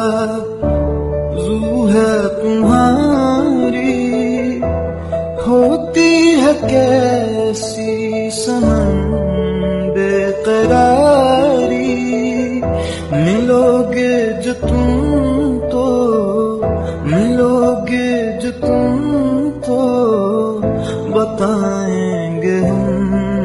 आरज़ू है तुम्हारी, होती है कैसी सनम बेकरारी। मिलोगे जो तुम तो, मिलोगे जो तुम तो बताएंगे हम